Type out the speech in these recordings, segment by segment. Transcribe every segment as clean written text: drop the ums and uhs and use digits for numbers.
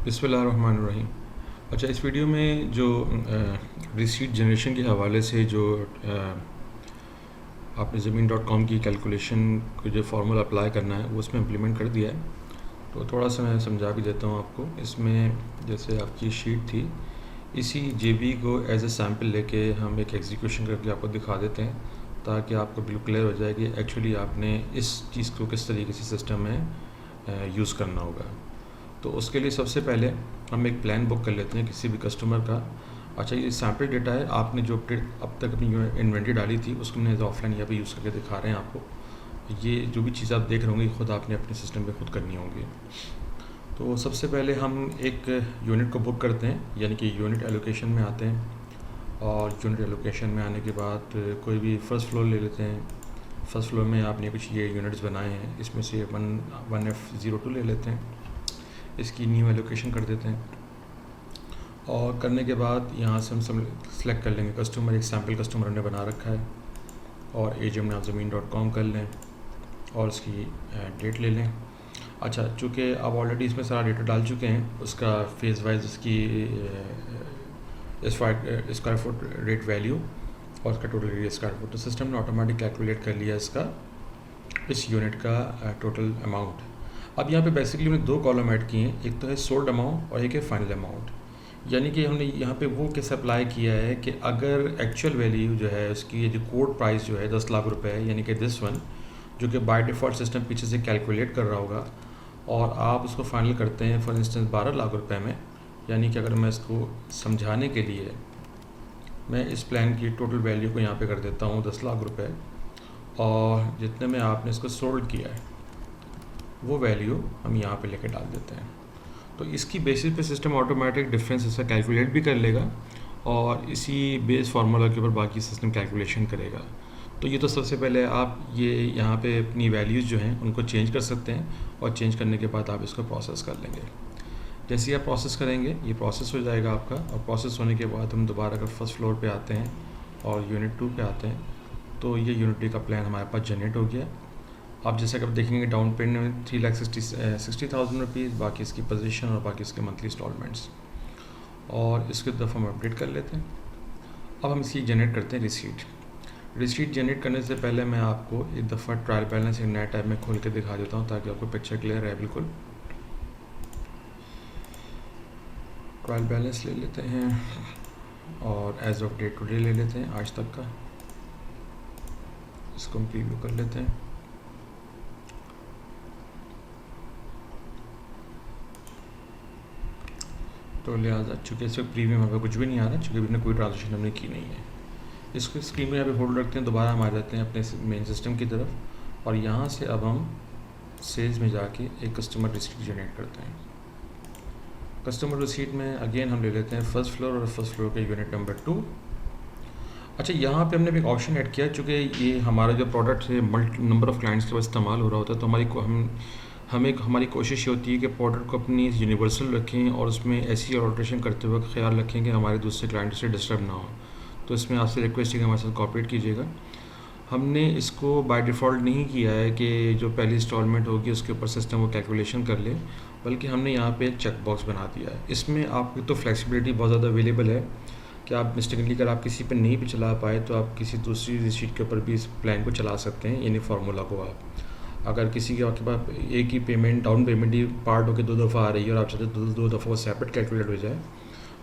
बिस्मिल्लाहिर्रहमानिर्रहीम। अच्छा, इस वीडियो में जो रिसीट जनरेशन के हवाले से जो आपने ज़मीन.com की कैलकुलेशन को जो फार्मूला अप्लाई करना है वो उसमें इम्प्लीमेंट कर दिया है। तो थोड़ा सा मैं समझा भी देता हूँ आपको। इसमें जैसे आपकी शीट थी, इसी जेबी को एज ए सैम्पल लेके हम एक एग्जीक्यूशन करके आपको दिखा देते हैं ताकि आपको बिल्कुल क्लियर हो जाए कि एक्चुअली आपने इस चीज़ को किस तरीके से सिस्टम में यूज़ करना होगा। तो उसके लिए सबसे पहले हम एक प्लान बुक कर लेते हैं किसी भी कस्टमर का। अच्छा, ये सैम्पल डेटा है, आपने जो अब तक अपनी इन्वेंट्री डाली थी उसको हमने ऑफलाइन यहाँ पे यूज़ करके दिखा रहे हैं आपको। ये जो भी चीज़ आप देख रहे होंगे खुद आपने अपने सिस्टम पे खुद करनी होंगी। तो सबसे पहले हम एक यूनिट को बुक करते हैं, यानी कि यूनिट एलोकेशन में आते हैं। और यूनिट एलोकेशन में आने के बाद कोई भी फ़र्स्ट फ्लोर ले लेते हैं। फ़र्स्ट फ्लोर में आपने कुछ ये यूनिट्स बनाए हैं, इसमें से 1F02 ले लेते हैं, इसकी न्यू एलोकेशन कर देते हैं। और करने के बाद यहाँ से हम सेलेक्ट कर लेंगे कस्टमर, एक सैम्पल कस्टमर हमने बना रखा है। और एज हमने आप ज़मीन.com कर लें और उसकी डेट ले लें। अच्छा, चूँकि आप ऑलरेडी इसमें सारा डेटा डाल चुके हैं, उसका फेज़ वाइज उसकी स्क्वायर फुट रेट वैल्यू और उसका टोटल एरिया स्क्वायर फुट, तो सिस्टम ने ऑटोमेटिक कैलकुलेट कर लिया इसका, इस यूनिट का टोटल अमाउंट। अब यहाँ पे बेसिकली हमने दो कॉलम ऐड किए हैं, एक तो है सोल्ड अमाउंट और एक है फाइनल अमाउंट। यानी कि हमने यहाँ पे वो केस अप्लाई किया है कि अगर एक्चुअल वैल्यू जो है उसकी, ये जो कोड प्राइस जो है 10 लाख रुपए है, यानी कि दिस वन, जो कि बाय डिफ़ॉल्ट सिस्टम पीछे से कैलकुलेट कर रहा होगा, और आप उसको फाइनल करते हैं फॉर इंस्टेंस 12 लाख रुपए में। यानी कि अगर मैं इसको समझाने के लिए मैं इस प्लान की टोटल वैल्यू को यहाँ पे कर देता हूँ 10 लाख रुपए, और जितने में आपने इसको सोल्ड किया है वो वैल्यू हम यहाँ पे लेके डाल देते हैं। तो इसकी बेसिस पे सिस्टम ऑटोमेटिक डिफरेंस इसका कैलकुलेट भी कर लेगा और इसी बेस फार्मूला के ऊपर बाकी सिस्टम कैलकुलेशन करेगा। तो ये तो सबसे पहले आप ये यहाँ पे अपनी वैल्यूज़ जो हैं उनको चेंज कर सकते हैं, और चेंज करने के बाद आप इसको प्रोसेस कर लेंगे। जैसे ही आप प्रोसेस करेंगे ये प्रोसेस हो जाएगा आपका, और प्रोसेस होने के बाद हम दोबारा अगर फर्स्ट फ्लोर पे आते हैं और यूनिट 2 पे आते हैं, तो ये यूनिट 2 का प्लान हमारे पास जनरेट हो गया। आप जैसे कब देखेंगे डाउन पेमेंट में 3,60,000 रुपीज़, बाकी इसकी पोजीशन और बाकी इसके मंथली इंस्टॉलमेंट्स, और इसके दफ़ा हम अपडेट कर लेते हैं। अब हम इसकी जनरेट करते हैं रिसीट जनरेट करने से पहले मैं आपको एक दफ़ा ट्रायल बैलेंस एक नया टैब में खोल के दिखा देता हूँ ताकि आपको पिक्चर क्लियर है। बिल्कुल ट्रायल बैलेंस ले लेते हैं और एज ऑफ डेट टुडे ले लेते हैं, आज तक का। इसको हम प्रीव्यू कर लेते हैं। तो लिहाजा चूँकि इस वक्त प्रीमियम यहाँ पे कुछ भी नहीं आ रहा, चूँकि हमने कोई ट्रांजेक्शन हमने की नहीं है। इसको स्क्रीन में यहाँ पे होल्ड रखते हैं, दोबारा हम आ जाते हैं अपने मेन सिस्टम की तरफ, और यहाँ से अब हम सेल्स में जाके एक कस्टमर रिसीट जनरेट करते हैं। कस्टमर रिसीट में अगेन हम ले लेते हैं फर्स्ट फ्लोर, और फर्स्ट फ्लोर के यूनिट नंबर 2। अच्छा, यहाँ पे हमने एक ऑप्शन ऐड किया, चूँकि ये हमारा जो प्रोडक्ट है मल्टी नंबर ऑफ़ क्लाइंट्स के पास इस्तेमाल हो रहा होता है, तो हमारी कोशिश होती है कि प्रोडक्ट को अपनी यूनिवर्सल रखें और उसमें ऐसी ऑल्ट्रेशन करते वक्त ख्याल रखें कि हमारे दूसरे क्लाइंट से डिस्टर्ब ना हो। तो इसमें आपसे रिक्वेस्ट है कि हमारे साथ कॉपरेट कीजिएगा। हमने इसको बाय डिफ़ॉल्ट नहीं किया है कि जो पहली इंस्टॉलमेंट होगी उसके ऊपर सिस्टम वो कैलकुलेशन कर ले, बल्कि हमने यहाँ पे एक चेक बॉक्स बना दिया है। इसमें आपकी तो फ्लेक्सिबिलिटी बहुत ज़्यादा अवेलेबल है कि आप मिस्टेकली अगर आप किसी पे नहीं भी चला पाए तो आप किसी दूसरी रिसीट के ऊपर भी इस प्लान को चला सकते हैं, यानी फार्मूला को। आप अगर किसी के आपके पास एक ही पेमेंट डाउन पेमेंट ही पार्ट होकर 2 दफ़ा आ रही है और आप चाहते हैं 2 दफ़ा वो सेपरेट कैलकुलेट हो जाए,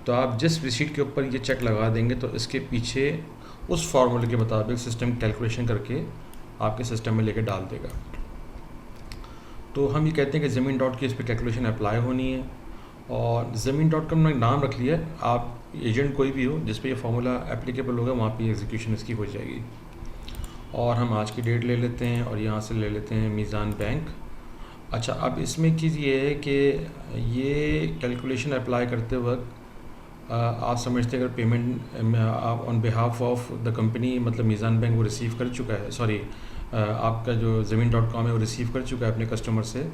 तो आप जिस रिसीट के ऊपर ये चेक लगा देंगे तो इसके पीछे उस फार्मूले के मुताबिक सिस्टम कैलकुलेशन करके आपके सिस्टम में लेके डाल देगा। तो हम ये कहते हैं कि ज़मीन डॉट की इस पर कैलकुलेशन अप्लाई होनी है, और ज़मीन.com ने नाम रख लिया है। आप एजेंट कोई भी हो जिस पे ये फार्मूला एप्लीकेबल होगा वहाँ पे एग्जीक्यूशन इसकी हो जाएगी। और हम आज की डेट ले लेते हैं और यहाँ से ले लेते हैं मीज़ान बैंक। अच्छा, अब इसमें चीज़ ये है कि ये कैलकुलेशन अप्लाई करते वक्त आप समझते हैं अगर पेमेंट आप on behalf of the company, मतलब मीज़ान बैंक वो रिसीव कर चुका है, सॉरी आपका जो ज़मीन.com है वो रिसीव कर चुका है अपने कस्टमर से,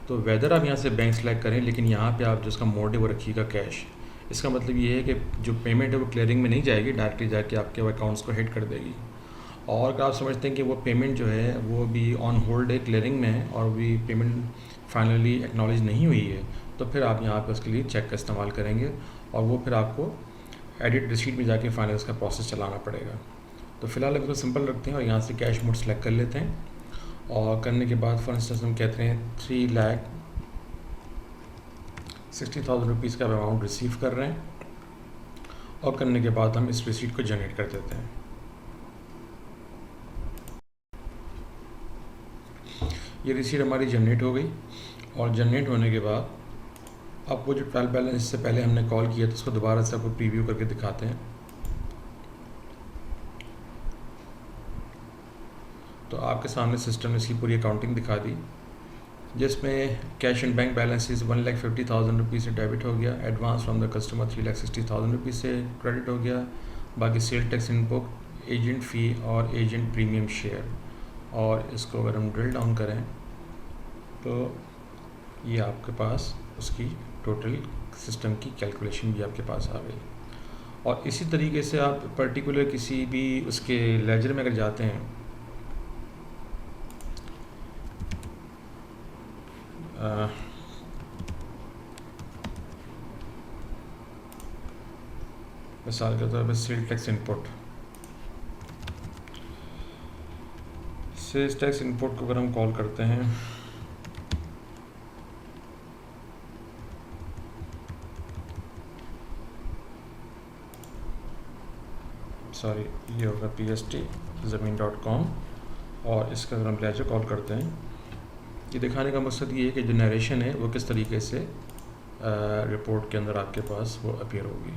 तो वेदर आप यहाँ से बैंक सेलेक्ट करें, लेकिन यहाँ पे आप जो उसका मोड है वो रखिएगा कैश। इसका मतलब ये है कि जो पेमेंट है वो क्लियरिंग में नहीं जाएगी, डायरेक्टली जाके आपके अकाउंट्स को हिट कर देगी। और अगर आप समझते हैं कि वो पेमेंट जो है वो भी ऑन होल्ड है, क्लियरिंग में है, और भी पेमेंट फाइनली एक्नॉलेज नहीं हुई है, तो तो फिर आप यहाँ पे उसके लिए चेक का इस्तेमाल करेंगे और वो फिर आपको एडिट रिसीट में जाके फाइनल इसका प्रोसेस चलाना पड़ेगा। तो फिलहाल अभी तो सिंपल रखते हैं और यहाँ से कैश मोड सेलेक्ट कर लेते हैं और करने के बाद फॉर इंस्टेंस हम कहते हैं 3,60,000 रुपीज़ का अमाउंट रिसीव कर रहे हैं और करने के बाद हम इस रिसीट को जनरेट कर देते हैं। ये रिसीट हमारी जनरेट हो गई और जनरेट होने के बाद अब वो जो ट्रायल बैलेंस इससे पहले हमने कॉल किया था उसको दोबारा से आपको प्रीव्यू करके दिखाते हैं। तो आपके सामने सिस्टम ने इसकी पूरी अकाउंटिंग दिखा दी, जिसमें cash and bank balances 1,50,000 rupees से डेबिट हो गया, advance from the customer 3,60,000 rupees से क्रेडिट हो गया, बाकी सेल टैक्स इनपुट, एजेंट फ़ी और एजेंट प्रीमियम शेयर। और इसको अगर हम ड्रिल डाउन करें तो ये आपके पास उसकी टोटल सिस्टम की कैलकुलेशन भी आपके पास आ गई। और इसी तरीके से आप पर्टिकुलर किसी भी उसके लेजर में अगर जाते हैं मिसाल के तौर पर sale tax input, sales tax input को अगर हम कॉल करते हैं सॉरी ये होगा PST ज़मीन.com और इसका अगर हम लेजर कॉल करते हैं, ये दिखाने का मकसद ये है कि जो नरेशन है वो किस तरीके से रिपोर्ट के अंदर आपके पास वो अपीयर होगी।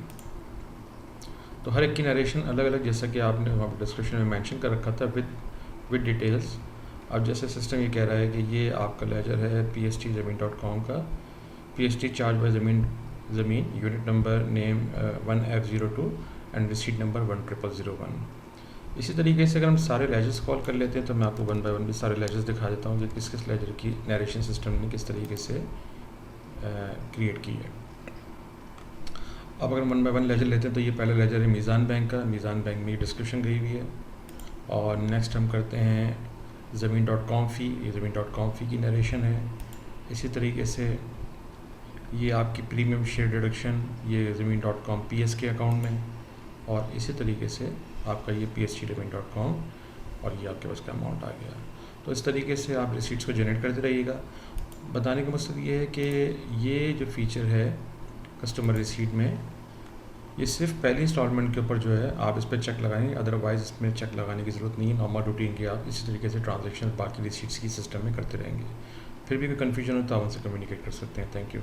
तो हर एक की नरेशन अलग अलग, जैसा कि आपने वहाँ पर डिस्क्रिप्शन में मेंशन कर रखा था विद डिटेल्स। अब जैसे सिस्टम ये कह रहा है कि ये आपका लेजर है PST ज़मीन.com का, PST चार्ज बाय ज़मीन unit number name 1F02 and receipt number 10001। इसी तरीके से अगर हम सारे लेजर्स कॉल कर लेते हैं तो मैं आपको 1 बाय 1 भी सारे लेजर्स दिखा देता हूँ कि किस किस लेजर की नरेशन सिस्टम ने किस तरीके से क्रिएट की है। अब अगर 1 बाय 1 लेजर लेते हैं तो ये पहला लेजर है मीज़ान बैंक का, मीज़ान बैंक में डिस्क्रिप्शन गई हुई है। और नेक्स्ट हम करते हैं ज़मीन.com फ़ी, ये ज़मीन.com फ़ी की नरेशन है। इसी तरीके से ये आपकी प्रीमियम शेयर डिडक्शन, ये ज़मीन.com PS के अकाउंट में, और इसी तरीके से आपका ये PST ज़मीन.com और ये आपके पास का अमाउंट आ गया। तो इस तरीके से आप रिसीट्स को जनरेट करते रहिएगा। बताने का मकसद ये है कि ये जो फीचर है कस्टमर रिसीट में, ये सिर्फ पहली इंस्टॉलमेंट के ऊपर जो है आप इस पर चेक लगाएंगे, अदरवाइज़ इसमें चेक लगाने की ज़रूरत नहीं है। नॉर्मल रूटीन की आप इसी तरीके से ट्रांजेक्शन बाकी रिसीट्स की सिस्टम में करते रहेंगे। फिर भी कोई कन्फ्यूजन हो तो आप उनसे कम्युनिकेट कर सकते हैं। Thank you.